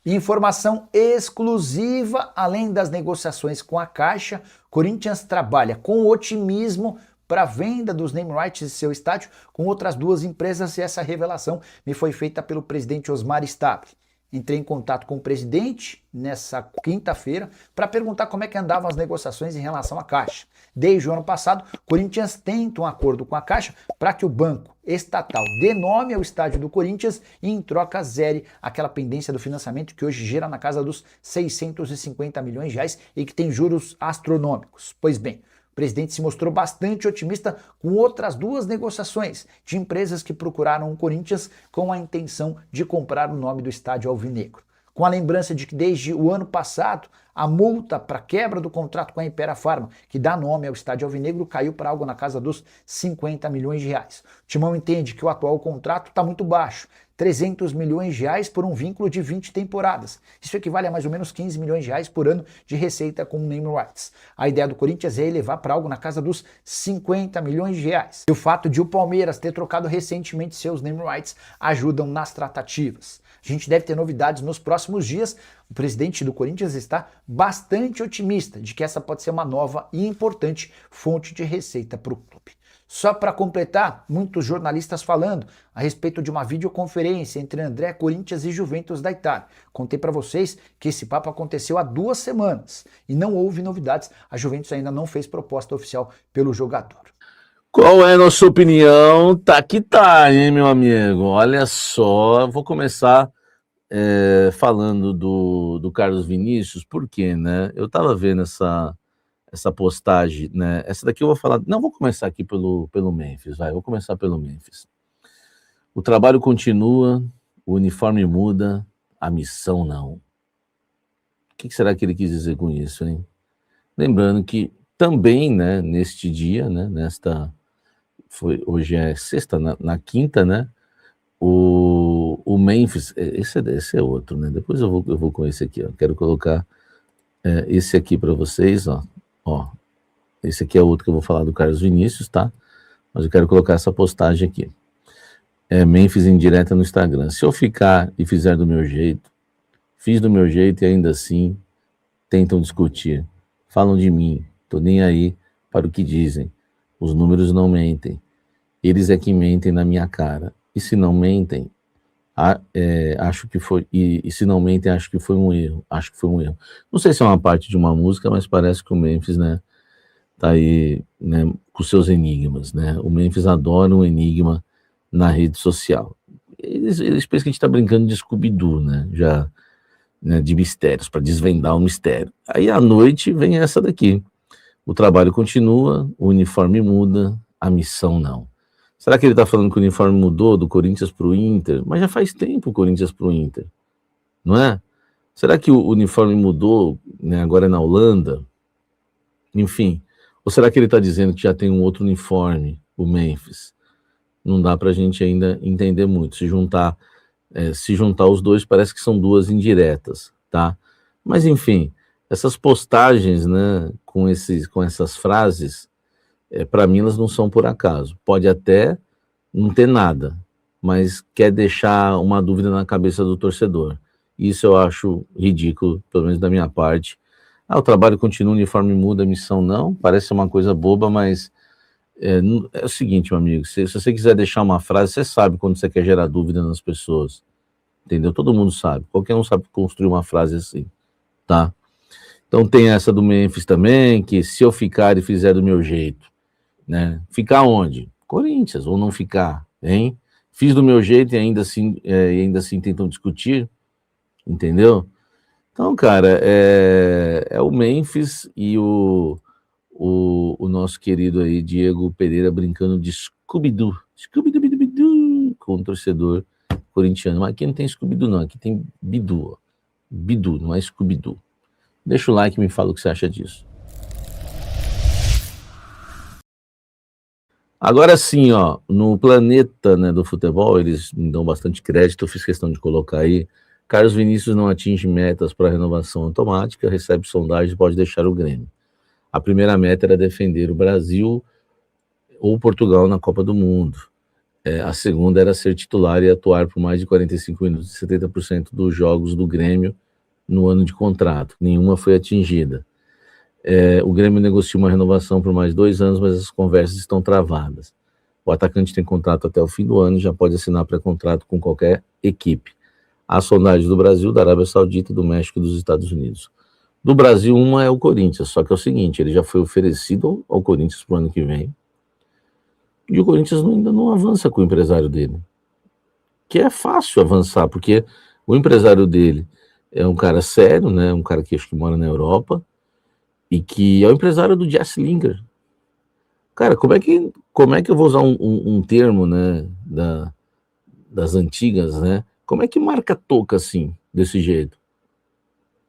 Informação exclusiva, além das negociações com a Caixa, Corinthians trabalha com otimismo para a venda dos name rights de seu estádio com outras duas empresas e essa revelação me foi feita pelo presidente Osmar Stable. Entrei em contato com o presidente nessa quinta-feira para perguntar como é que andavam as negociações em relação à Caixa. Desde o ano passado, o Corinthians tenta um acordo com a Caixa para que o banco estatal dê nome ao estádio do Corinthians e em troca zere aquela pendência do financiamento que hoje gira na casa dos 650 milhões de reais e que tem juros astronômicos. Pois bem, o presidente se mostrou bastante otimista com outras duas negociações de empresas que procuraram o Corinthians com a intenção de comprar o nome do estádio alvinegro. Com a lembrança de que desde o ano passado a multa para quebra do contrato com a Hypera Pharma, que dá nome ao estádio alvinegro, caiu para algo na casa dos 50 milhões de reais. O Timão entende que o atual contrato está muito baixo, 300 milhões de reais por um vínculo de 20 temporadas. Isso equivale a mais ou menos 15 milhões de reais por ano de receita com name rights. A ideia do Corinthians é elevar para algo na casa dos 50 milhões de reais. E o fato de o Palmeiras ter trocado recentemente seus name rights ajudam nas tratativas. A gente deve ter novidades nos próximos dias. O presidente do Corinthians está bastante otimista de que essa pode ser uma nova e importante fonte de receita para o clube. Só para completar, muitos jornalistas falando a respeito de uma videoconferência entre André, Corinthians e Juventus da Itália. Contei para vocês que esse papo aconteceu há 2 semanas e não houve novidades. A Juventus ainda não fez proposta oficial pelo jogador. Qual é a nossa opinião? Tá que tá, hein, meu amigo? Olha só, vou começar falando do Carlos Vinícius, porque, né? Eu tava vendo essa postagem, né? Essa daqui eu vou falar. Não, vou começar aqui pelo Memphis, vai. Vou começar pelo Memphis. O trabalho continua, o uniforme muda, a missão não. O que será que ele quis dizer com isso, hein? Lembrando que também, né, neste dia, né, hoje é sexta, na quinta, né, o Memphis, esse é outro, né, depois eu vou com esse aqui, ó, quero colocar esse aqui para vocês, ó, esse aqui é outro que eu vou falar do Carlos Vinícius, tá, mas eu quero colocar essa postagem aqui, Memphis em direta no Instagram: se eu ficar e fizer do meu jeito, fiz do meu jeito e ainda assim tentam discutir, falam de mim, tô nem aí para o que dizem, os números não mentem, eles é que mentem na minha cara, e se não mentem, acho que foi, e se não mentem, acho que foi um erro, não sei se é uma parte de uma música, mas parece que o Memphis, né, tá aí, né, com seus enigmas, né, o Memphis adora um enigma na rede social, eles pensam que a gente tá brincando de Scooby-Doo, né, já, né, de mistérios, para desvendar o mistério, aí à noite vem essa daqui: o trabalho continua, o uniforme muda, a missão não. Será que ele está falando que o uniforme mudou do Corinthians para o Inter? Mas já faz tempo o Corinthians para o Inter, não é? Será que o uniforme mudou, né, agora é na Holanda? Enfim, ou será que ele está dizendo que já tem um outro uniforme, o Memphis? Não dá para a gente ainda entender muito. Se juntar os dois, parece que são duas indiretas, tá? Mas enfim, essas postagens, né, com essas frases, para mim elas não são por acaso. Pode até não ter nada, mas quer deixar uma dúvida na cabeça do torcedor. Isso eu acho ridículo, pelo menos da minha parte. O trabalho continua, o uniforme muda, a missão não. Parece uma coisa boba, mas é o seguinte, meu amigo, se você quiser deixar uma frase, você sabe quando você quer gerar dúvida nas pessoas, entendeu? Todo mundo sabe, qualquer um sabe construir uma frase assim, tá? Então tem essa do Memphis também, que se eu ficar e fizer do meu jeito, né? Ficar onde? Corinthians, ou não ficar, hein? Fiz do meu jeito e ainda assim tentam discutir, entendeu? Então, cara, é o Memphis e o nosso querido aí, Diego Pereira, brincando de Scooby-Doo, com o torcedor corintiano. Mas aqui não tem Scooby-Doo não, aqui tem Bidu, ó. Bidu, não é Scooby-Doo. Deixa o like e me fala o que você acha disso. Agora sim, ó, no planeta, né, do futebol, eles me dão bastante crédito, eu fiz questão de colocar aí: Carlos Vinícius não atinge metas para renovação automática, recebe sondagem e pode deixar o Grêmio. A primeira meta era defender o Brasil ou Portugal na Copa do Mundo. A segunda era ser titular e atuar por mais de 45 minutos e 70% dos jogos do Grêmio no ano de contrato. Nenhuma foi atingida. O Grêmio negociou uma renovação por mais 2 anos, mas as conversas estão travadas. O atacante tem contrato até o fim do ano e já pode assinar pré-contrato com qualquer equipe. Há sondagens do Brasil, da Arábia Saudita, do México e dos Estados Unidos. Do Brasil, uma é o Corinthians, só que é o seguinte, ele já foi oferecido ao Corinthians para o ano que vem, e o Corinthians ainda não avança com o empresário dele. Que é fácil avançar, porque o empresário dele é um cara sério, né? Um cara que acho que mora na Europa, e que é o empresário do Jesse Lingard. Cara, como é que eu vou usar um termo, né, das antigas, né? Como é que marca toca assim, desse jeito?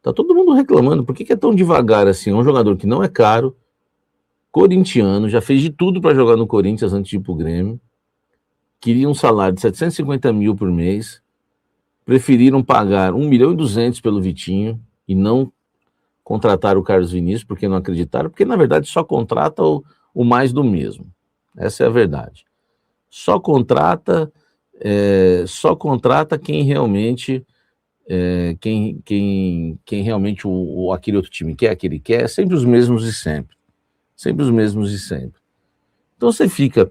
Tá todo mundo reclamando, por que é tão devagar assim? É um jogador que não é caro, corintiano, já fez de tudo para jogar no Corinthians antes de ir pro Grêmio, queria um salário de 750 mil por mês, preferiram pagar 1,2 milhão pelo Vitinho e não contratar o Carlos Vinícius, porque não acreditaram, porque na verdade só contrata o mais do mesmo. Essa é a verdade. Só contrata quem realmente quem realmente aquele outro time quer, aquele quer, sempre os mesmos e sempre. Sempre os mesmos e sempre. Então você fica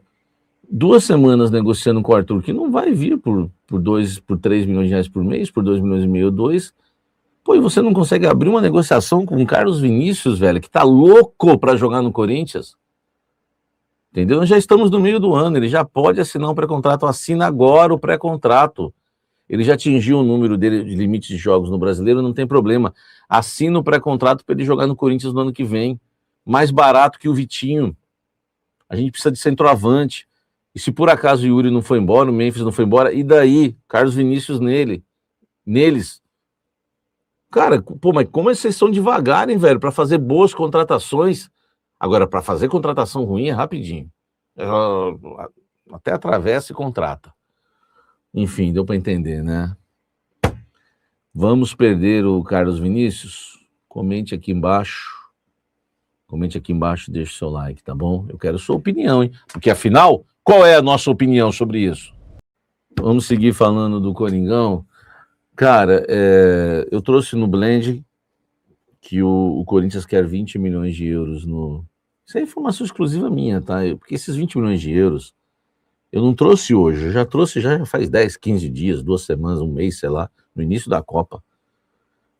2 semanas negociando com o Arthur, que não vai vir por 3 milhões de reais por mês, por 2 milhões e meio, 2. Pô, e você não consegue abrir uma negociação com o Carlos Vinícius, velho, que tá louco para jogar no Corinthians. Entendeu? Nós já estamos no meio do ano, ele já pode assinar um pré-contrato, assina agora o pré-contrato. Ele já atingiu o número dele de limite de jogos no Brasileiro, não tem problema. Assina o pré-contrato para ele jogar no Corinthians no ano que vem. Mais barato que o Vitinho. A gente precisa de centroavante. E se por acaso o Yuri não foi embora, o Memphis não foi embora, e daí? Carlos Vinícius neles. Cara, pô, mas como vocês são devagar, hein, velho, para fazer boas contratações. Agora, para fazer contratação ruim é rapidinho. Até atravessa e contrata. Enfim, deu para entender, né? Vamos perder o Carlos Vinícius? Comente aqui embaixo. Comente aqui embaixo e deixe seu like, tá bom? Eu quero sua opinião, hein? Porque afinal, qual é a nossa opinião sobre isso? Vamos seguir falando do Coringão. Cara, eu trouxe no Blend que o Corinthians quer 20 milhões de euros no... Isso é informação exclusiva minha, tá? Porque esses 20 milhões de euros eu não trouxe hoje, eu já trouxe já faz 10, 15 dias, 2 semanas, um mês, sei lá, no início da Copa.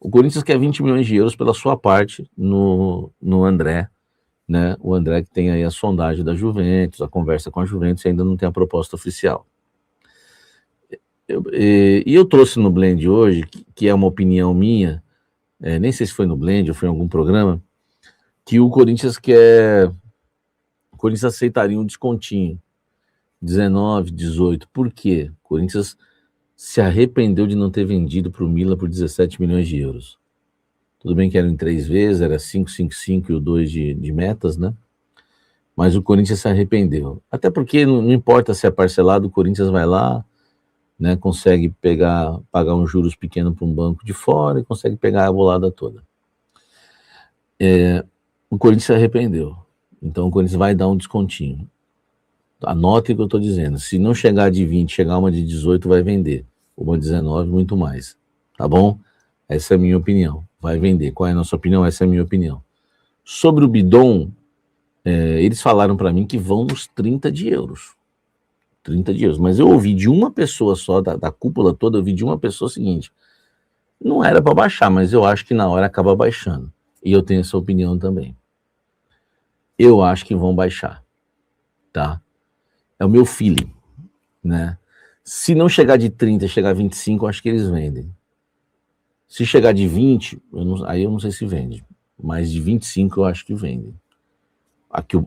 O Corinthians quer 20 milhões de euros pela sua parte no André, né? O André que tem aí a sondagem da Juventus, a conversa com a Juventus e ainda não tem a proposta oficial. Eu trouxe no Blend hoje, que é uma opinião minha, nem sei se foi no Blend ou foi em algum programa, que o Corinthians aceitaria um descontinho, 19, 18. Por quê? O Corinthians se arrependeu de não ter vendido para o Milan por 17 milhões de euros. Tudo bem que eram em 3 vezes, era 5, 5, 5 e o 2 de metas, né? Mas o Corinthians se arrependeu. Até porque não importa se é parcelado, o Corinthians vai lá, né, consegue pagar uns juros pequenos para um banco de fora e consegue pegar a bolada toda. O Corinthians se arrependeu. Então o Corinthians vai dar um descontinho. Anote o que eu estou dizendo. Se não chegar de 20, chegar uma de 18, vai vender. Uma de 19, muito mais. Tá bom? Essa é a minha opinião. Vai vender. Qual é a nossa opinião? Essa é a minha opinião. Sobre o Bidon, eles falaram para mim que vão nos 30 de euros. 30 de euros. Mas eu ouvi de uma pessoa só, da cúpula toda, eu ouvi de uma pessoa o seguinte: não era para baixar, mas eu acho que na hora acaba baixando. E eu tenho essa opinião também. Eu acho que vão baixar. Tá? É o meu feeling, né? Se não chegar de 30, chegar a 25, eu acho que eles vendem. Se chegar de 20, aí eu não sei se vende. Mas de 25 eu acho que vendem.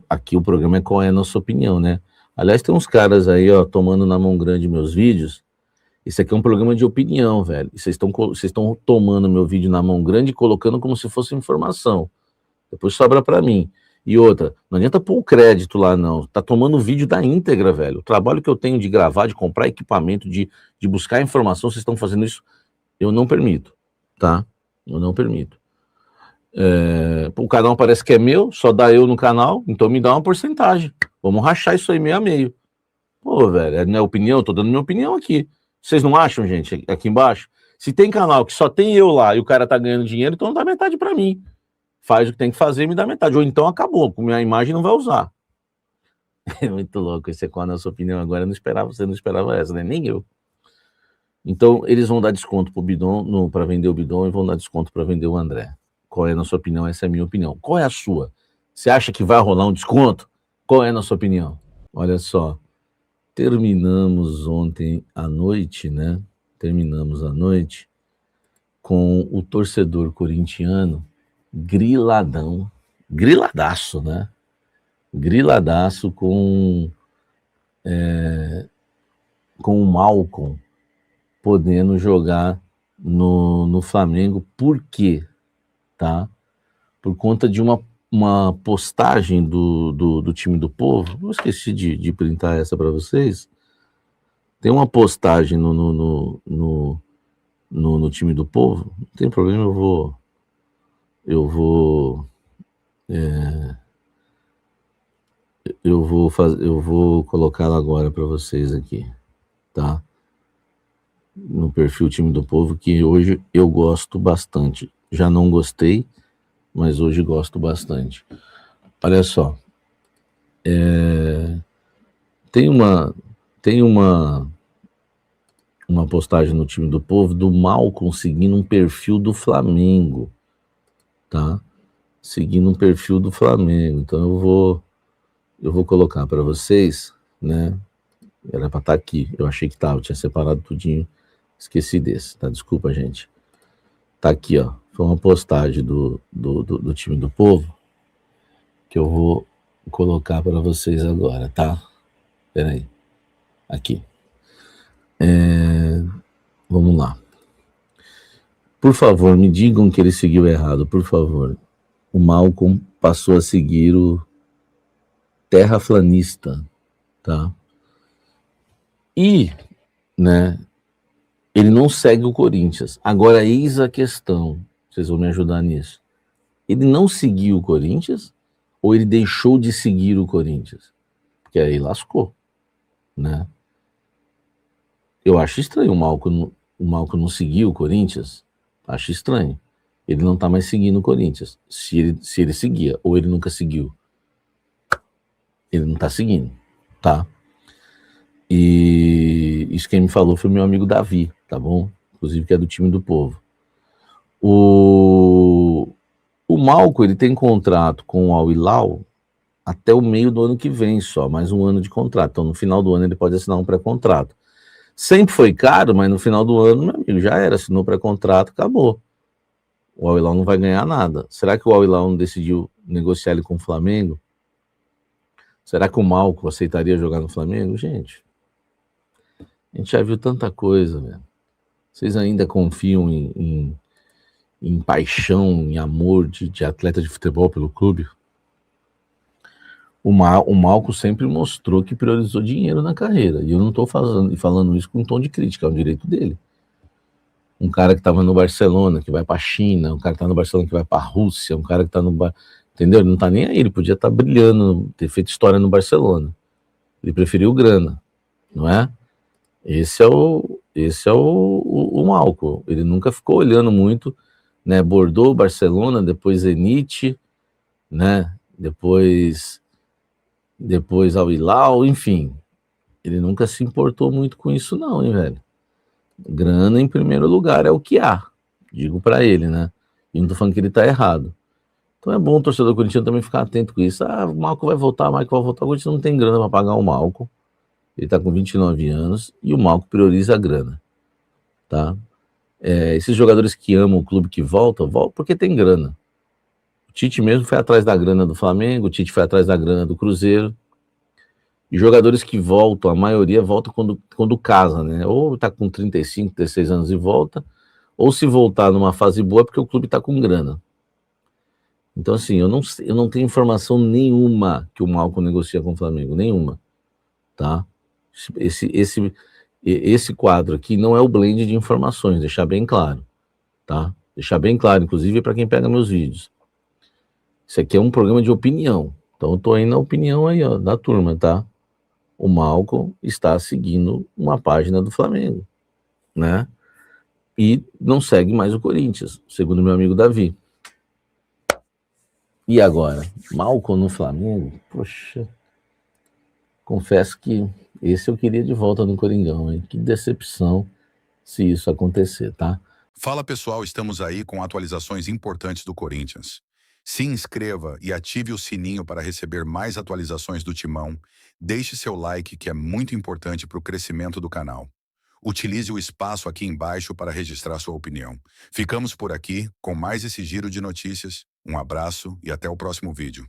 Aqui o programa é qual é a nossa opinião, né? Aliás, tem uns caras aí, ó, tomando na mão grande meus vídeos. Isso aqui é um programa de opinião, velho. Vocês estão tomando meu vídeo na mão grande e colocando como se fosse informação. Depois sobra para mim. E outra, não adianta pôr o crédito lá, não. Tá tomando o vídeo da íntegra, velho. O trabalho que eu tenho de gravar, de comprar equipamento, de buscar informação, vocês estão fazendo isso, eu não permito, tá? Eu não permito. O canal parece que é meu, só dá eu no canal, então me dá uma porcentagem. Vamos rachar isso aí meio a meio. Pô, velho, é minha opinião, eu tô dando minha opinião aqui. Vocês não acham, gente, aqui embaixo? Se tem canal que só tem eu lá e o cara tá ganhando dinheiro, então dá metade pra mim. Faz o que tem que fazer e me dá metade. Ou então acabou, com minha imagem não vai usar. É muito louco esse qual a nossa opinião agora. Eu não esperava, você não esperava essa, né? Nem eu. Então, eles vão dar desconto pro Bidon, para vender o Bidon, e vão dar desconto para vender o André. Qual é a nossa opinião? Essa é a minha opinião. Qual é a sua? Você acha que vai rolar um desconto? Qual é a nossa opinião? Olha só, terminamos ontem à noite, né? Terminamos à noite com o torcedor corintiano griladão, griladaço, né? Griladaço com o Malcom podendo jogar no Flamengo. Por quê? Tá? Por conta de uma postagem do time do povo. Eu esqueci de printar essa para vocês. Tem uma postagem no time do povo. Não tem problema, eu vou colocá-la agora para vocês aqui, tá? No perfil Time do Povo, que hoje eu gosto bastante. Já não gostei, mas hoje gosto bastante. Olha só, tem uma postagem no Time do Povo do Malcom seguindo um perfil do Flamengo, tá? Seguindo um perfil do Flamengo. Então eu vou colocar para vocês, né? Era para estar aqui. Eu achei que tava, tinha separado tudinho. Esqueci desse, tá? Desculpa, gente. Tá aqui, ó. Foi uma postagem do Time do Povo que eu vou colocar para vocês agora, tá? Pera aí. Aqui. Vamos lá. Por favor, me digam que ele seguiu errado, por favor. O Malcom passou a seguir o terraflanista, tá? E, né, ele não segue o Corinthians. Agora, eis a questão. Vocês vão me ajudar nisso. Ele não seguiu o Corinthians ou ele deixou de seguir o Corinthians? Porque aí lascou, né? Eu acho estranho o Malcom não seguir o Corinthians. Acho estranho. Ele não tá mais seguindo o Corinthians. Se ele seguia, ou ele nunca seguiu. Ele não tá seguindo, tá? E isso quem me falou foi meu amigo Davi, tá bom? Inclusive que é do Time do Povo. O Malcom, ele tem contrato com o Al Hilal até o meio do ano que vem só, mais um ano de contrato. Então no final do ano ele pode assinar um pré-contrato. Sempre foi caro, mas no final do ano, meu amigo, já era, assinou pré-contrato, acabou. O Al Hilal não vai ganhar nada. Será que o Al Hilal não decidiu negociar ele com o Flamengo? Será que o Malcom aceitaria jogar no Flamengo? Gente, a gente já viu tanta coisa, velho. Vocês ainda confiam em paixão, em amor de atleta de futebol pelo clube? O Malcom sempre mostrou que priorizou dinheiro na carreira. E eu não estou falando isso com um tom de crítica, é um direito dele. Um cara que estava no Barcelona, que vai para a China, um cara que está no Barcelona, que vai para a Rússia, um cara que está no... Entendeu? Ele não está nem aí, ele podia estar brilhando, ter feito história no Barcelona. Ele preferiu grana, não é? Esse é o Malcom. Ele nunca ficou olhando muito, né? Bordeaux, Barcelona, depois Zenit, né? Depois Al Hilal, enfim. Ele nunca se importou muito com isso não, hein, velho? Grana em primeiro lugar é o que há, digo pra ele, né? E não tô falando que ele tá errado. Então é bom o torcedor corintiano também ficar atento com isso. Ah, o Malcom vai voltar, o Corinthians não tem grana pra pagar o Malcom. Ele tá com 29 anos e o Malcom prioriza a grana, tá? Esses jogadores que amam o clube que voltam porque tem grana. O Tite mesmo foi atrás da grana do Flamengo, o Tite foi atrás da grana do Cruzeiro. E jogadores que voltam, a maioria volta quando casa, né? Ou tá com 35, 36 anos e volta, ou se voltar numa fase boa é porque o clube tá com grana. Então, assim, eu não tenho informação nenhuma que o Malcom negocia com o Flamengo, nenhuma, tá? Esse quadro aqui não é o blend de informações, deixar bem claro, tá? Deixar bem claro, inclusive, para quem pega meus vídeos. Isso aqui é um programa de opinião, então eu tô aí na opinião aí, ó, da turma, tá? o Malcolm está seguindo uma página do Flamengo, né? E não segue mais o Corinthians, segundo meu amigo Davi. E agora? Malcolm no Flamengo? Poxa, confesso que esse eu queria de volta no Coringão, hein? Que decepção se isso acontecer, tá? Fala pessoal, estamos aí com atualizações importantes do Corinthians. Se inscreva e ative o sininho para receber mais atualizações do Timão. Deixe seu like, que é muito importante para o crescimento do canal. Utilize o espaço aqui embaixo para registrar sua opinião. Ficamos por aqui com mais esse giro de notícias. Um abraço e até o próximo vídeo.